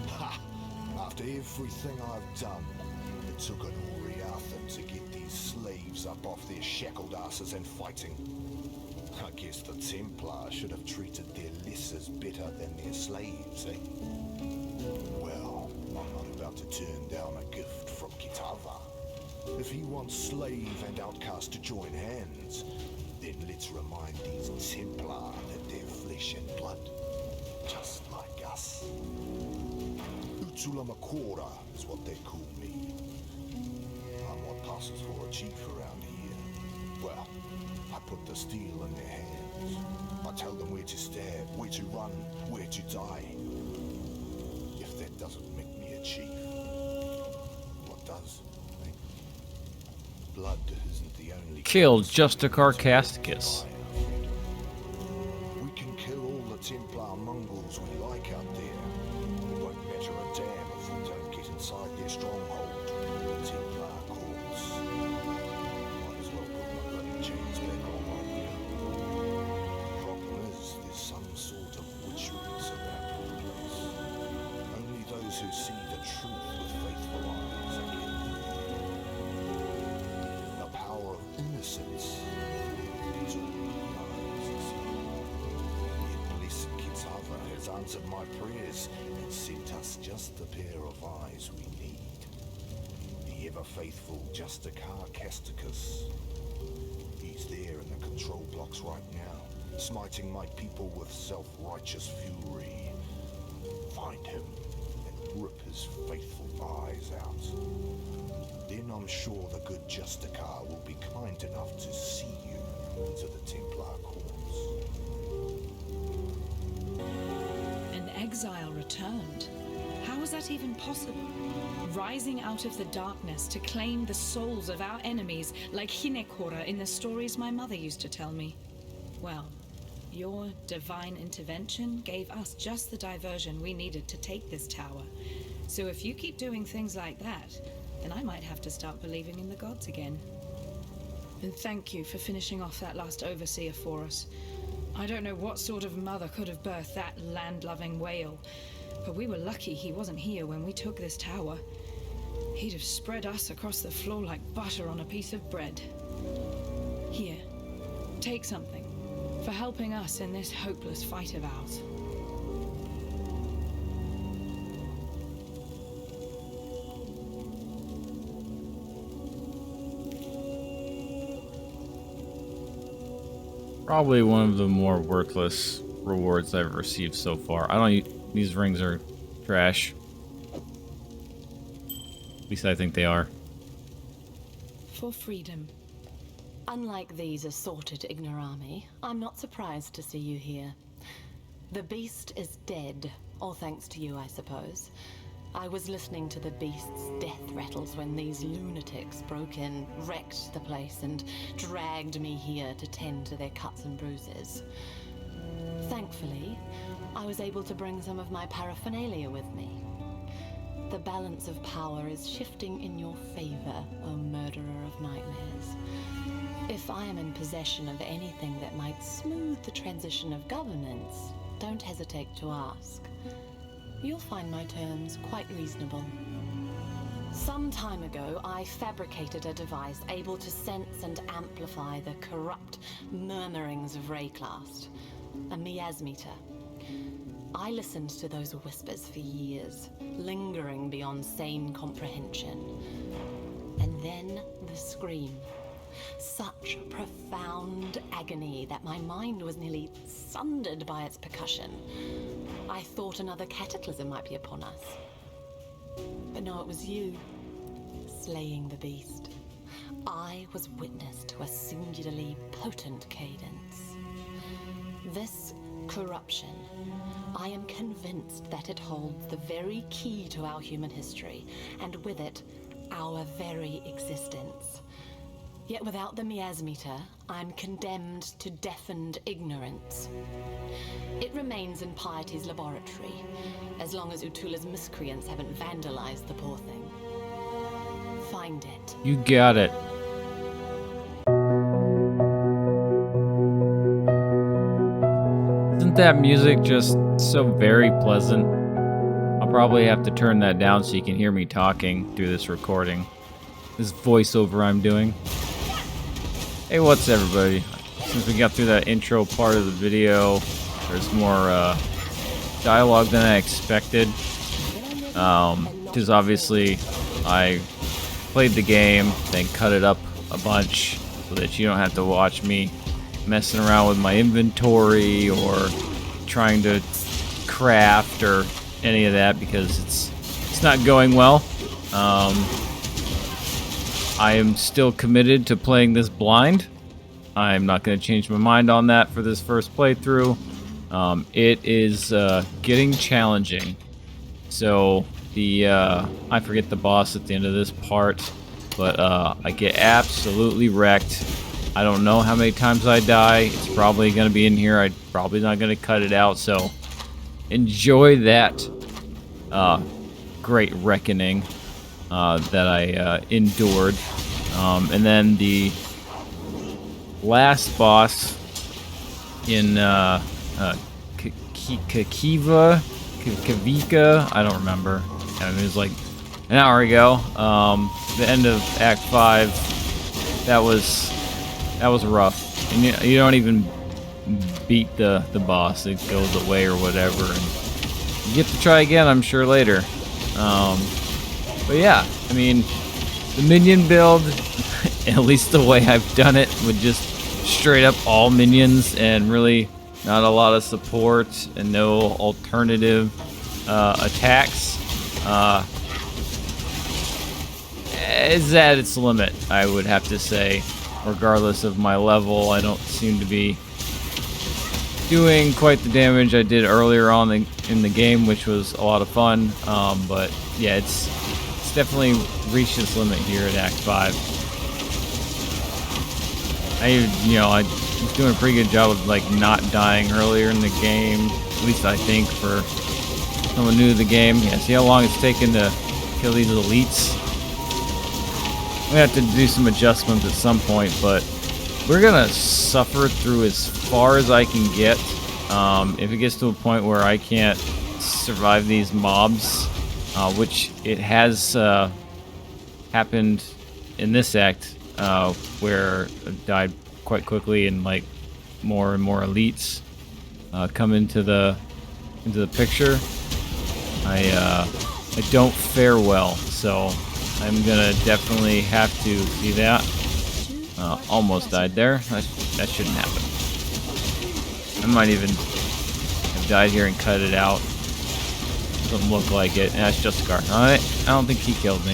Ha! After everything I've done, it took an Oriathan to get these slaves up off their shackled asses and fighting. I guess the Templars should have treated their lessers better than their slaves, eh? Well, I'm not about to turn down a gift from Kitava. If he wants slave and outcast to join hands, then let's remind these Templar that they're flesh and blood, just like us. Utulamakora is what they call me. I'm what passes for a chief around here. Well, I put the steel in their hands. I tell them where to stab, where to run, where to die. If that doesn't make me a chief, what does? Eh? Blood isn't the only... Killed Justicar Casticus. We can kill all the Templar mongrels we like out there. It won't matter a damn if we don't get inside their stronghold, the Templar courts. Might as well put my bloody chains back on right now. Problem is, there's some sort of witcheries about the place. Only those who see the truth with faithful eyes again. The power of innocence is all blessed Kitava has answered my prayers and sent us just the pair of eyes we need. The ever-faithful Justicar Casticus. He's there in the control blocks right now, smiting my people with self-righteous fury. Find him and rip his faithful eyes out. Then I'm sure the good Justicar will be kind enough to see you into the Templar courts. An exile returned. How was that even possible? Rising out of the darkness to claim the souls of our enemies like Hinekora in the stories my mother used to tell me. Well, your divine intervention gave us just the diversion we needed to take this tower. So if you keep doing things like that, then I might have to start believing in the gods again. And thank you for finishing off that last overseer for us. I don't know what sort of mother could have birthed that land-loving whale, but we were lucky he wasn't here when we took this tower. He'd have spread us across the floor like butter on a piece of bread. Here, take something for helping us in this hopeless fight of ours. Probably one of the more worthless rewards I've received so far. These rings are trash. At least I think they are. For freedom. Unlike these assorted ignorami, I'm not surprised to see you here. The beast is dead, all thanks to you, I suppose. I was listening to the beast's death rattles when these lunatics broke in, wrecked the place, and dragged me here to tend to their cuts and bruises. Thankfully, I was able to bring some of my paraphernalia with me. The balance of power is shifting in your favor, O murderer of nightmares. If I am in possession of anything that might smooth the transition of governance, don't hesitate to ask. You'll find my terms quite reasonable. Some time ago, I fabricated a device able to sense and amplify the corrupt murmurings of Rayclast, a miasmeter. I listened to those whispers for years, lingering beyond sane comprehension. And then the scream. Such profound agony that my mind was nearly sundered by its percussion. I thought another cataclysm might be upon us. But no, it was you, slaying the beast. I was witness to a singularly potent cadence. This corruption, I am convinced that it holds the very key to our human history, and with it, our very existence. Yet without the miasmeter, I'm condemned to deafened ignorance. It remains in Piety's laboratory, as long as Utula's miscreants haven't vandalized the poor thing. Find it. You got it. Isn't that music just so very pleasant? I'll probably have to turn that down so you can hear me talking through this recording. This voiceover I'm doing. Hey, what's everybody? Since we got through that intro part of the video, there's more dialogue than I expected. Because obviously I played the game, then cut it up a bunch so that you don't have to watch me messing around with my inventory or trying to craft or any of that, because it's not going well. I am still committed to playing this blind. I'm not going to change my mind on that for this first playthrough. It is getting challenging. So I forget the boss at the end of this part, but I get absolutely wrecked. I don't know how many times I die. It's probably going to be in here. I'm probably not going to cut it out. So enjoy that great reckoning that I endured. And then the last boss in Kavika, I don't remember. I mean, it was like an hour ago. The end of Act 5, that was rough. And you don't even beat the boss. It goes away or whatever. And you get to try again, I'm sure, later. But yeah, I mean, the minion build, at least the way I've done it, with just straight up all minions and really not a lot of support and no alternative attacks, is at its limit, I would have to say. Regardless of my level, I don't seem to be doing quite the damage I did earlier on in the game, which was a lot of fun. But yeah, it's definitely reached its limit here at Act 5. I was doing a pretty good job of like not dying earlier in the game, at least I think, for someone new to the game. Yeah, see how long it's taken to kill these elites. We have to do some adjustments at some point, but we're gonna suffer through as far as I can get. If it gets to a point where I can't survive these mobs, which it has happened in this act, where I died quite quickly and like more and more elites come into the picture, I don't fare well. So I'm gonna definitely have to see that. Almost died there. That shouldn't happen. I might even have died here and cut it out. Doesn't look like it. And that's just Scar. I don't think he killed me.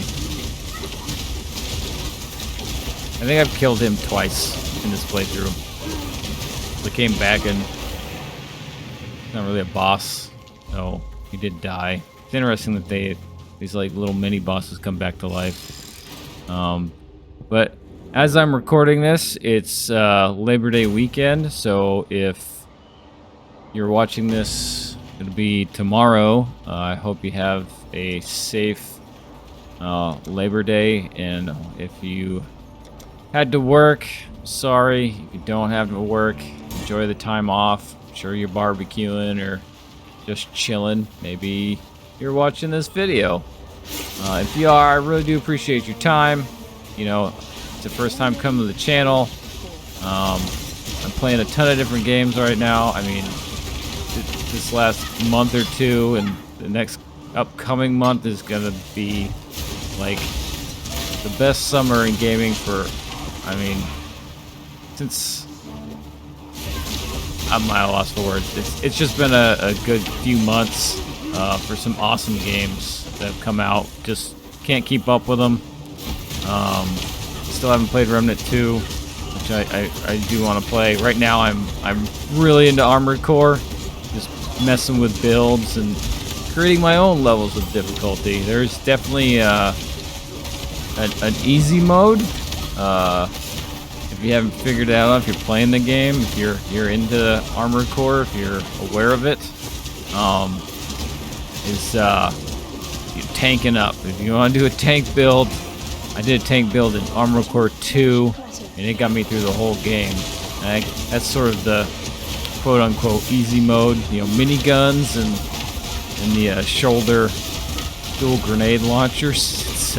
I think I've killed him twice in this playthrough. So I came back and he's not really a boss, so he did die. It's interesting that these like little mini bosses come back to life. But as I'm recording this, it's Labor Day weekend, so if you're watching this, it'll be tomorrow. I hope you have a safe Labor Day, and if you had to work, sorry. If you don't have to work, enjoy the time off. I'm sure you're barbecuing or just chilling. Maybe you're watching this video. If you are, I really do appreciate your time. You know, it's the first time coming to the channel. I'm playing a ton of different games right now. I mean, this last month or two and the next upcoming month is gonna be like the best summer in gaming for, I mean, since I'm at a loss for words. It's just been a good few months for some awesome games that have come out. Just can't keep up with them. Still haven't played Remnant 2, which I do want to play. Right now I'm really into Armored Core, just messing with builds and creating my own levels of difficulty. There's definitely an easy mode. If you haven't figured it out, if you're playing the game, if you're into Armored Core, if you're aware of it, is tanking up. If you want to do a tank build, I did a tank build in Armored Core 2, and it got me through the whole game. And that's sort of the quote-unquote easy mode, you know, miniguns and the shoulder dual grenade launchers. It's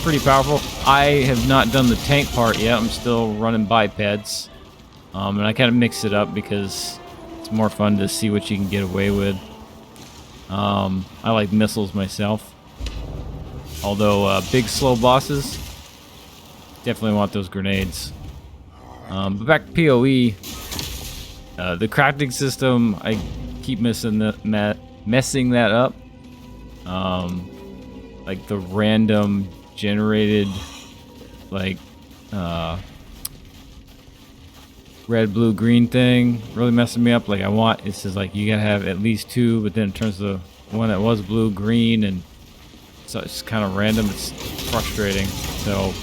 pretty powerful. I have not done the tank part yet. I'm still running bipeds. And I kind of mix it up because it's more fun to see what you can get away with. I like missiles myself. Although big slow bosses, definitely want those grenades. But back to PoE, the crafting system, I keep messing that up. Like the random generated, like red, blue, green thing, really messing me up. Like it says like you gotta have at least 2, but then it turns to one that was blue, green, and so it's kind of random. It's frustrating. So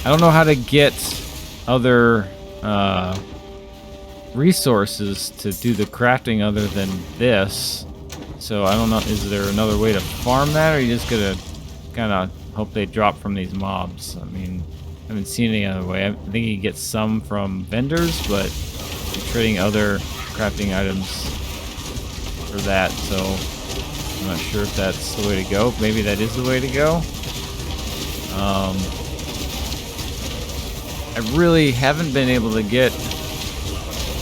I don't know how to get other resources to do the crafting other than this. So I don't know, is there another way to farm that, or are you just gonna kind of hope they drop from these mobs? I mean, I haven't seen any other way. I think you get some from vendors, but you're trading other crafting items for that, so I'm not sure if that's the way to go. Maybe that is the way to go. I really haven't been able to get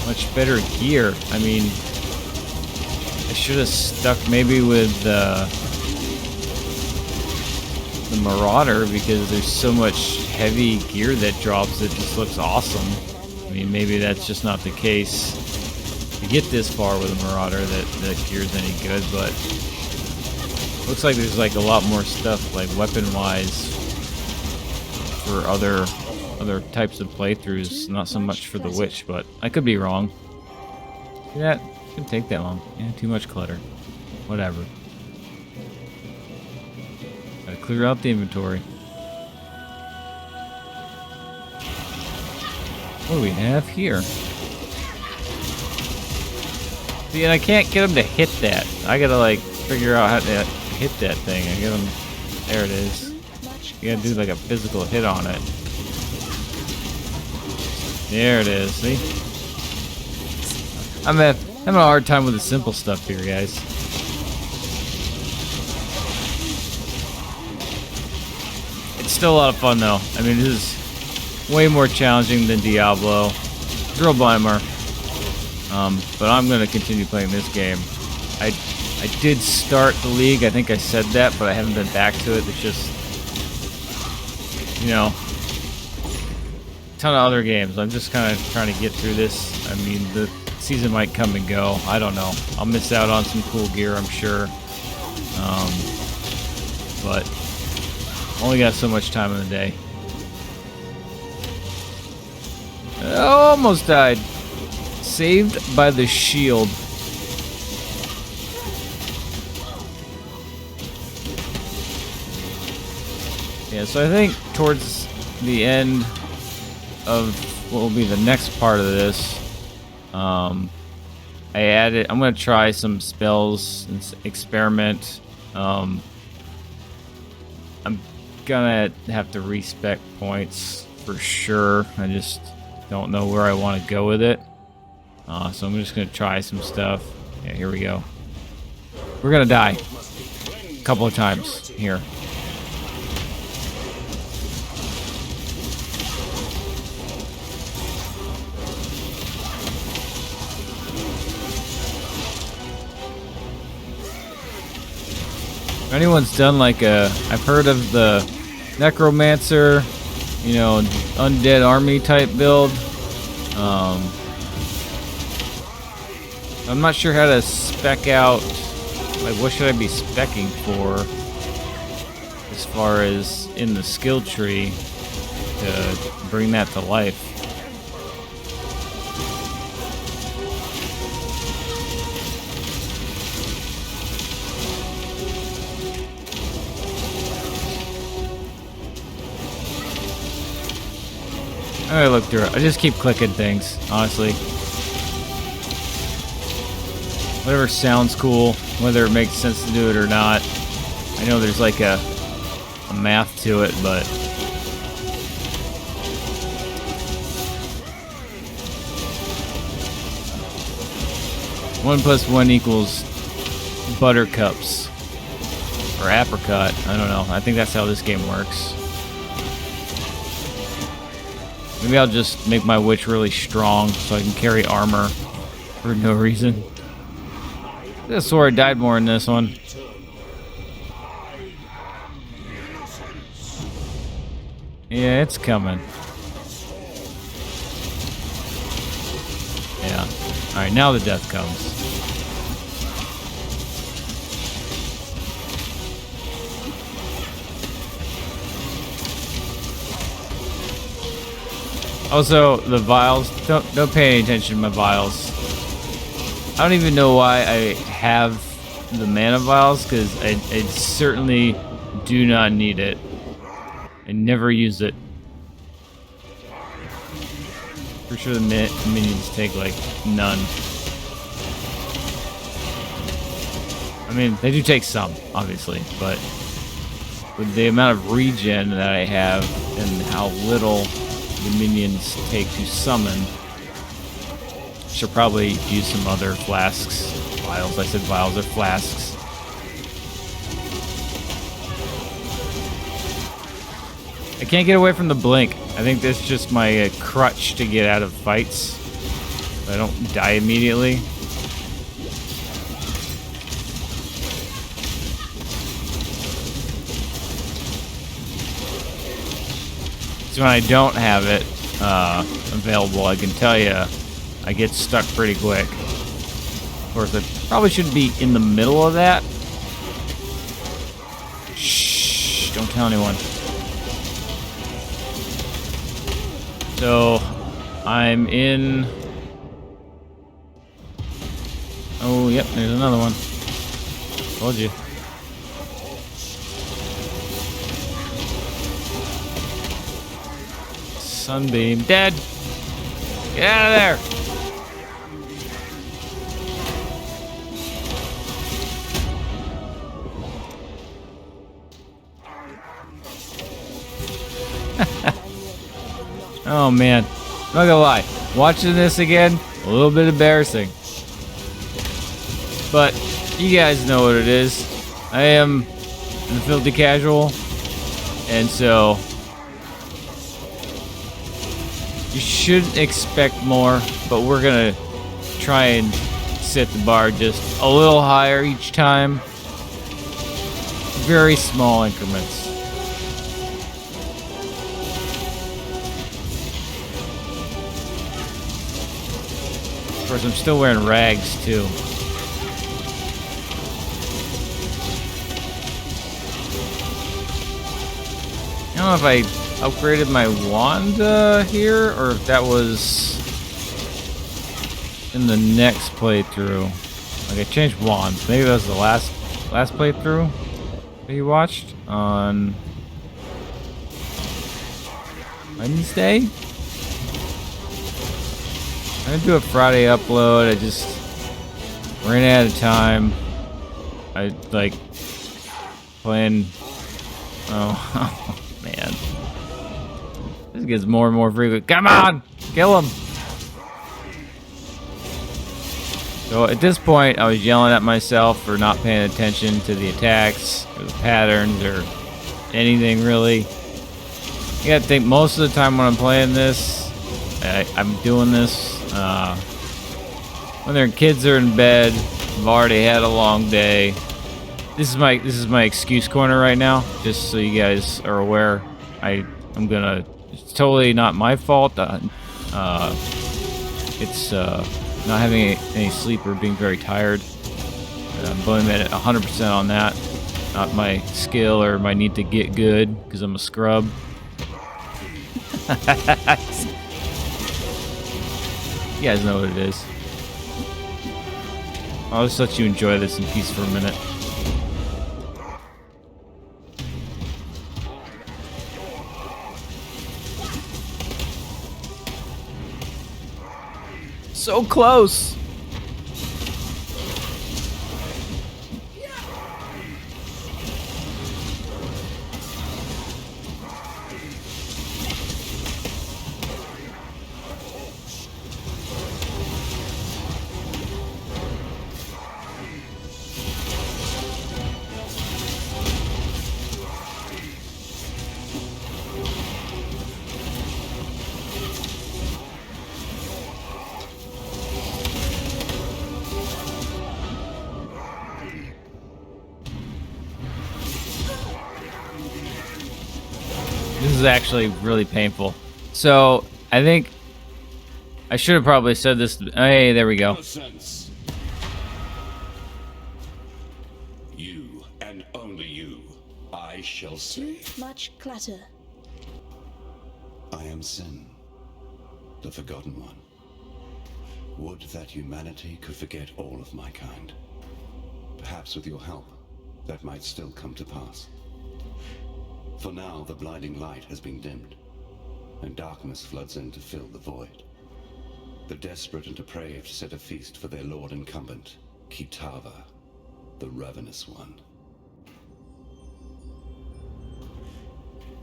much better gear. I mean, I should have stuck maybe with the Marauder, because there's so much heavy gear that drops that just looks awesome. I mean, maybe that's just not the case to get this far with a Marauder that the gear's any good, but looks like there's like a lot more stuff like weapon-wise for other types of playthroughs, not so much for the Witch, but I could be wrong. See that? Shouldn't take that long. Yeah, too much clutter. Whatever. Gotta clear out the inventory. What do we have here? See, and I can't get him to hit that. I gotta like figure out how to hit that thing. I get him. There it is. You gotta do like a physical hit on it. There it is. See? I'm having a hard time with the simple stuff here, guys. It's still a lot of fun, though. I mean, this is way more challenging than Diablo. Drill Blimmer. But I'm going to continue playing this game. I did start the League. I think I said that, but I haven't been back to it. It's just, you know, a ton of other games. I'm just kind of trying to get through this. I mean, the season might come and go. I don't know. I'll miss out on some cool gear, I'm sure. But only got so much time in the day. I almost died. Saved by the shield. Yeah, so I think towards the end of what will be the next part of this, I'm gonna try some spells and experiment. I'm gonna have to respec points for sure. I just don't know where I want to go with it. So I'm just gonna try some stuff. Yeah, here we go. We're gonna die a couple of times here. If anyone's done like I've heard of the Necromancer, you know, undead army type build. I'm not sure how to spec out, like what should I be specking for as far as in the skill tree to bring that to life. I'm gonna look through it. I just keep clicking things, honestly. Whatever sounds cool, whether it makes sense to do it or not. I know there's like a math to it, but 1 + 1 equals buttercups. Or apricot. I don't know. I think that's how this game works. Maybe I'll just make my witch really strong so I can carry armor for no reason. I swore I died more in this one. Yeah, it's coming. Yeah. Alright, now the death comes. Also, the vials, don't pay any attention to my vials. I don't even know why I have the mana vials, because I certainly do not need it. I never use it. For sure the minions take, like, none. I mean, they do take some, obviously, but with the amount of regen that I have and how little the minions take to summon, should probably use some other flasks. Vials, I said vials are flasks. I can't get away from the blink. I think that's just my crutch to get out of fights. So I don't die immediately. So when I don't have it available, I can tell you I get stuck pretty quick. Of course, I probably shouldn't be in the middle of that. Shh, don't tell anyone. So, I'm in... Oh, yep, there's another one. Told you. Sunbeam. Dead! Get out of there! Oh man, I'm not gonna lie, watching this again, a little bit embarrassing. But you guys know what it is. I am the filthy casual, and so you shouldn't expect more, but we're gonna try and set the bar just a little higher each time. Very small increments. Of course, I'm still wearing rags, too. I don't know if I upgraded my wand here, or if that was in the next playthrough. Like, I changed wands. Maybe that was the last playthrough that you watched on Wednesday? I'm gonna do a Friday upload. I just ran out of time. I like playing. Oh, man. This gets more and more frequent. Come on! Kill him! So at this point, I was yelling at myself for not paying attention to the attacks, or the patterns, or anything really. You gotta think, most of the time when I'm playing this, I'm doing this when their kids are in bed. I've already had a long day. This is my excuse corner right now, just so you guys are aware. I'm gonna. It's totally not my fault. It's not having any sleep or being very tired. I'm blaming it 100% on that, not my skill or my need to get good because I'm a scrub. You guys know what it is. I'll just let you enjoy this in peace for a minute. So close! is actually really painful. So, I think I should have probably said this. Hey, there we go. Innocence. You and only you, I shall Too save. much clutter. I am Sin, the Forgotten One. Would that humanity could forget all of my kind. Perhaps with your help, that might still come to pass. For now, the blinding light has been dimmed, and darkness floods in to fill the void. The desperate and depraved set a feast for their lord incumbent, Kitava, the Ravenous One.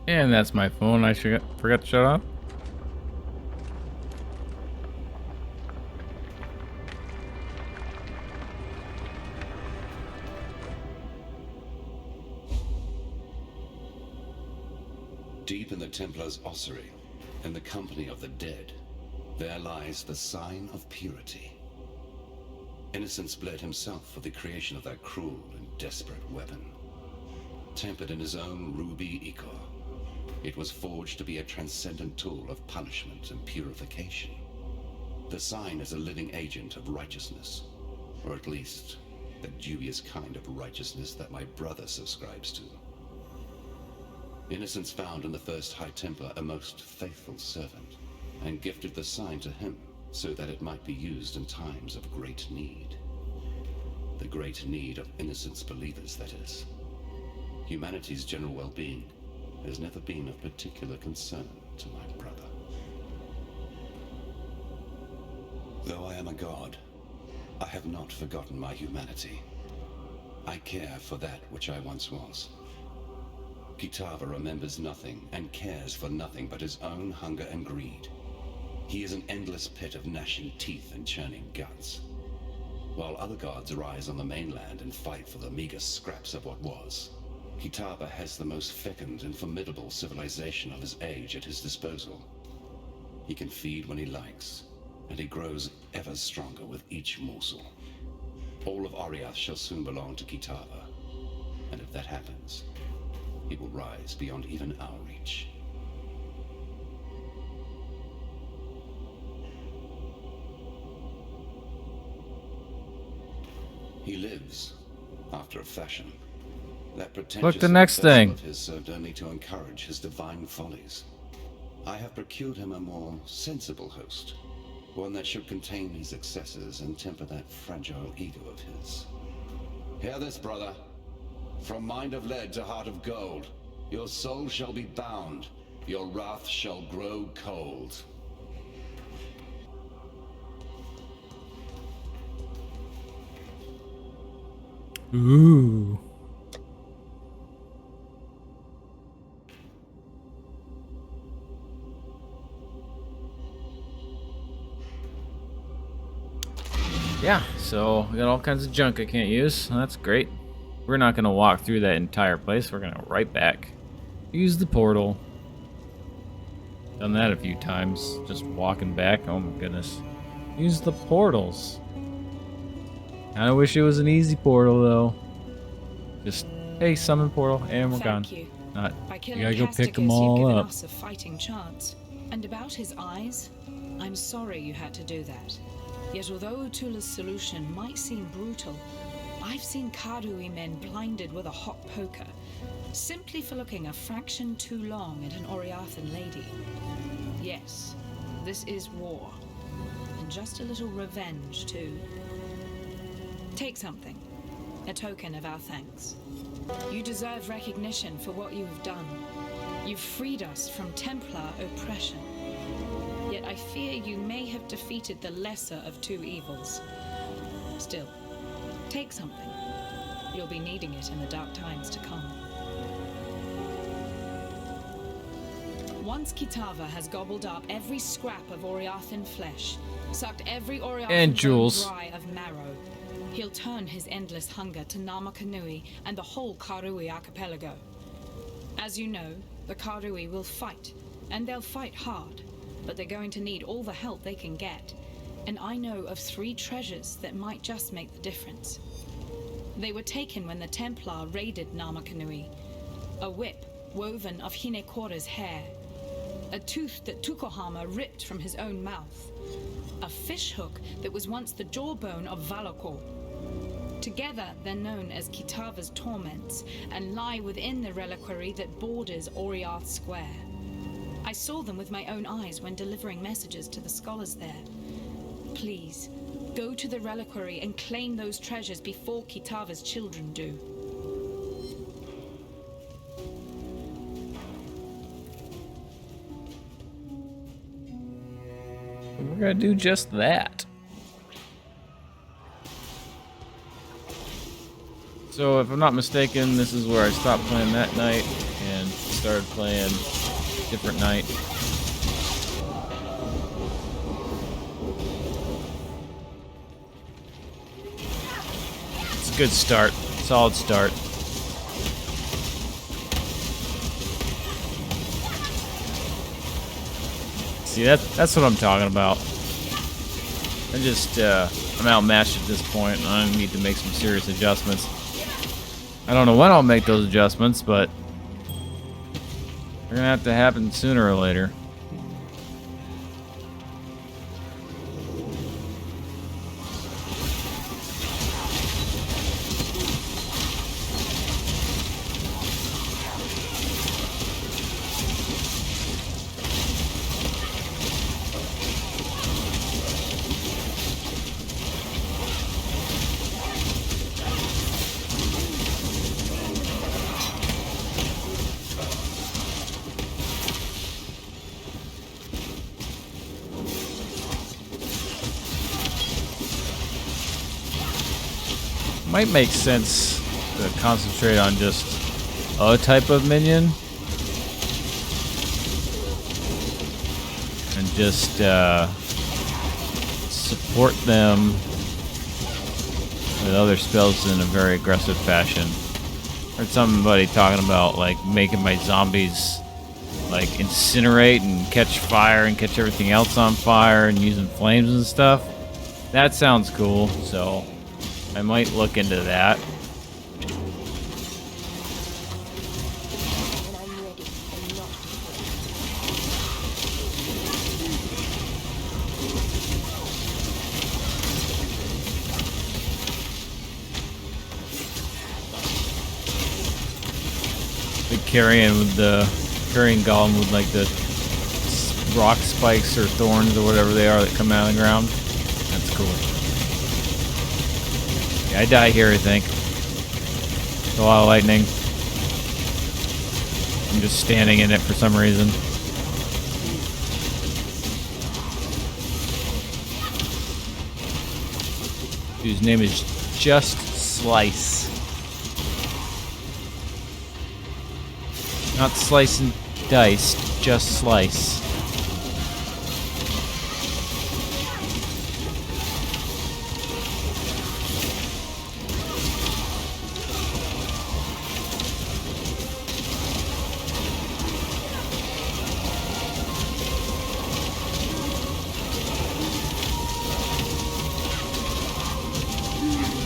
And that's my phone. I forgot to shut off. Deep in the Templar's ossuary, in the company of the dead, there lies the sign of purity. Innocence bled himself for the creation of that cruel and desperate weapon. Tempered in his own ruby ichor, it was forged to be a transcendent tool of punishment and purification. The sign is a living agent of righteousness, or at least the dubious kind of righteousness that my brother subscribes to. Innocence found in the first High Templar a most faithful servant, and gifted the sign to him so that it might be used in times of great need. The great need of Innocence believers, that is. Humanity's general well-being has never been of particular concern to my brother. Though I am a god, I have not forgotten my humanity. I care for that which I once was. Kitava remembers nothing and cares for nothing but his own hunger and greed. He is an endless pit of gnashing teeth and churning guts. While other gods rise on the mainland and fight for the meager scraps of what was, Kitava has the most fecund and formidable civilization of his age at his disposal. He can feed when he likes, and he grows ever stronger with each morsel. All of Oriath shall soon belong to Kitava, and if that happens, he will rise beyond even our reach. He lives, after a fashion. That pretentious Look, the next vessel thing. of his served only to encourage his divine follies. I have procured him a more sensible host, one that should contain his excesses and temper that fragile ego of his. Hear this, brother. From mind of lead to heart of gold, your soul shall be bound, your wrath shall grow cold. Ooh. Yeah, so we got all kinds of junk I can't use. That's great. We're not going to walk through that entire place. We're going to right back. Use the portal. Done that a few times. Just walking back. Oh my goodness. Use the portals. I wish it was an easy portal though. Just, hey, summon portal, and we're gone. Thank you. Not, By you killing gotta go pick Casticus, them you've all given up. us a fighting chance. And about his eyes, I'm sorry you had to do that. Yet although Utula's solution might seem brutal, I've seen Karui men blinded with a hot poker, simply for looking a fraction too long at an Oriathan lady. Yes, this is war. And just a little revenge, too. Take something. A token of our thanks. You deserve recognition for what you have done. You've freed us from Templar oppression. Yet I fear you may have defeated the lesser of two evils. Still, take something. You'll be needing it in the dark times to come. Once Kitava has gobbled up every scrap of Oriathan flesh, sucked every Oriathan And bone jewels. dry of marrow, he'll turn his endless hunger to Namakanui and the whole Karui archipelago. As you know, the Karui will fight, and they'll fight hard, but they're going to need all the help they can get. And I know of 3 treasures that might just make the difference. They were taken when the Templar raided Namakanui. A whip woven of Hinekora's hair. A tooth that Tukohama ripped from his own mouth. A fishhook that was once the jawbone of Valakor. Together, they're known as Kitava's torments, and lie within the reliquary that borders Oriarth Square. I saw them with my own eyes when delivering messages to the scholars there. Please, go to the reliquary and claim those treasures before Kitava's children do. We're gonna do just that. So if I'm not mistaken, this is where I stopped playing that night and started playing a different night. It's a good start, solid start. See, that's what I'm talking about. I'm outmatched at this point, and I need to make some serious adjustments. I don't know when I'll make those adjustments, but they're gonna have to happen sooner or later. Might make sense to concentrate on just a type of minion and just support them with other spells in a very aggressive fashion. Heard somebody talking about like making my zombies like incinerate and catch fire and catch everything else on fire and using flames and stuff. That sounds cool, so I might look into that. The carrying golem with like the rock spikes or thorns or whatever they are that come out of the ground. That's cool. I die here, I think. It's a lot of lightning. I'm just standing in it for some reason. Whose name is Just Slice. Not slice and dice, just slice.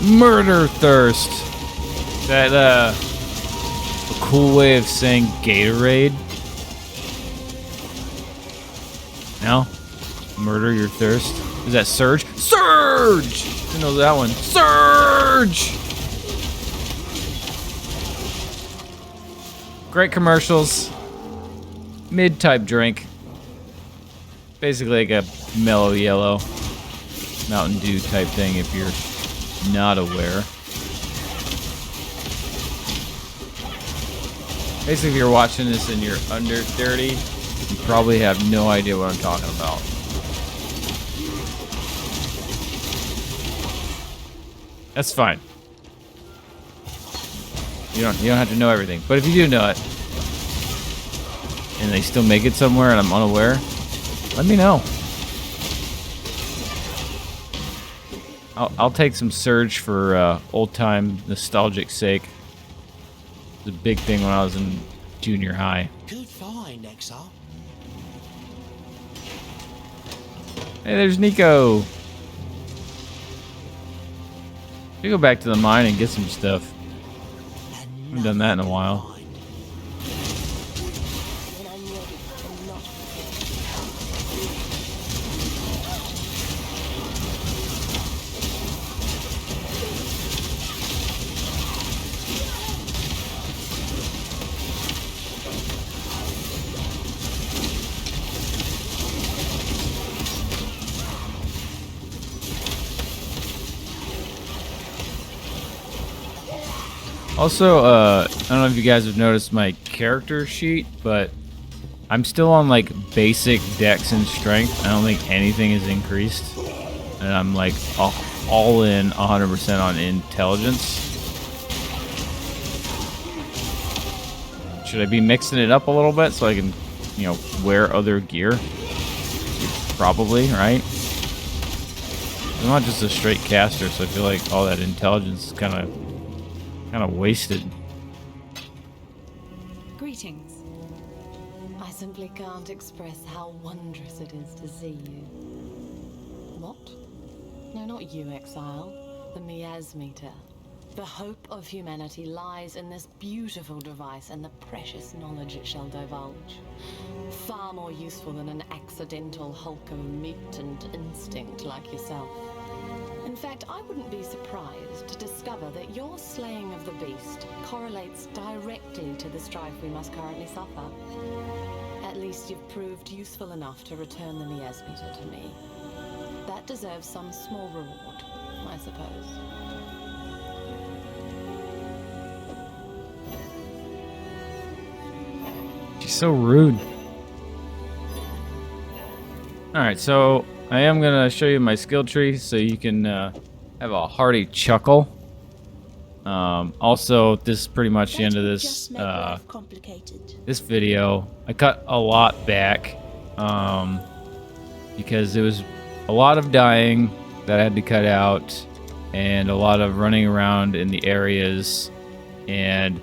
Murder thirst. Is that a cool way of saying Gatorade? No? Murder your thirst? Is that Surge? Surge! Who knows that one? Surge! Great commercials. Mid-type drink. Basically like a mellow yellow Mountain Dew type thing if you're not aware. Basically, if you're watching this and you're under 30, you probably have no idea what I'm talking about. That's fine. You don't have to know everything. But if you do know it, and they still make it somewhere and I'm unaware, let me know. I'll take some Surge for old-time nostalgic sake. It was a big thing when I was in junior high. Good find, Exile. Hey, there's Nico. We go back to the mine and get some stuff. I haven't done that in a while. Also, I don't know if you guys have noticed my character sheet, but I'm still on like basic dex and strength. I don't think anything is increased. And I'm like all in 100% on intelligence. Should I be mixing it up a little bit so I can, you know, wear other gear? Probably, right? I'm not just a straight caster, so I feel like all that intelligence is kind of wasted. Greetings. I simply can't express how wondrous it is to see you. What? No, not you, Exile. The miasmeter. The hope of humanity lies in this beautiful device and the precious knowledge it shall divulge. Far more useful than an accidental hulk of meat and instinct like yourself. In fact, I wouldn't be surprised to discover that your slaying of the beast correlates directly to the strife we must currently suffer. At least you've proved useful enough to return the miasmeter to me. That deserves some small reward, I suppose. She's so rude. Alright, so I am going to show you my skill tree so you can have a hearty chuckle. Also, this is pretty much the end of this this video. I cut a lot back because it was a lot of dying that I had to cut out and a lot of running around in the areas, and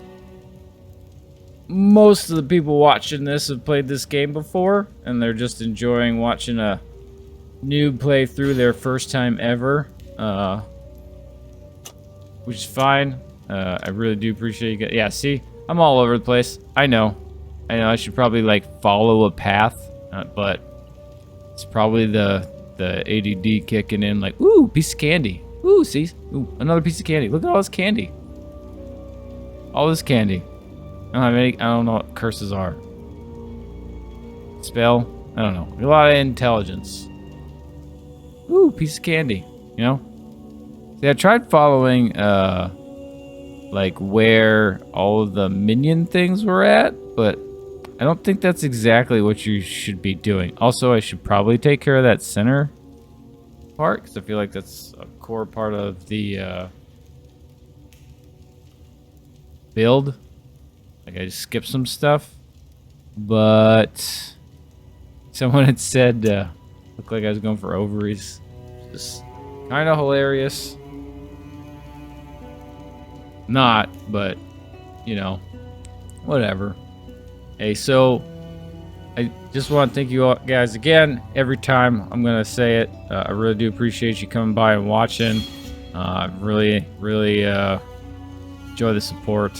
most of the people watching this have played this game before and they're just enjoying watching a noob play through their first time ever, which is fine. I really do appreciate you guys. Yeah, see, I'm all over the place. I know I should probably like follow a path, but it's probably the ADD kicking in, like, ooh, piece of candy. Ooh, see, ooh, another piece of candy. Look at all this candy. All this candy. I don't have any. I don't know what curses are. Spell. I don't know. A lot of intelligence. Ooh, piece of candy. You know. See, I tried following like where all of the minion things were at, but I don't think that's exactly what you should be doing. Also, I should probably take care of that center part because I feel like that's a core part of the build. Like, I just skipped some stuff, but someone had said looked like I was going for ovaries. Just kind of hilarious. Not, but you know, whatever. Hey, so I just want to thank you all guys again. Every time I'm gonna say it, I really do appreciate you coming by and watching. I really enjoy the support.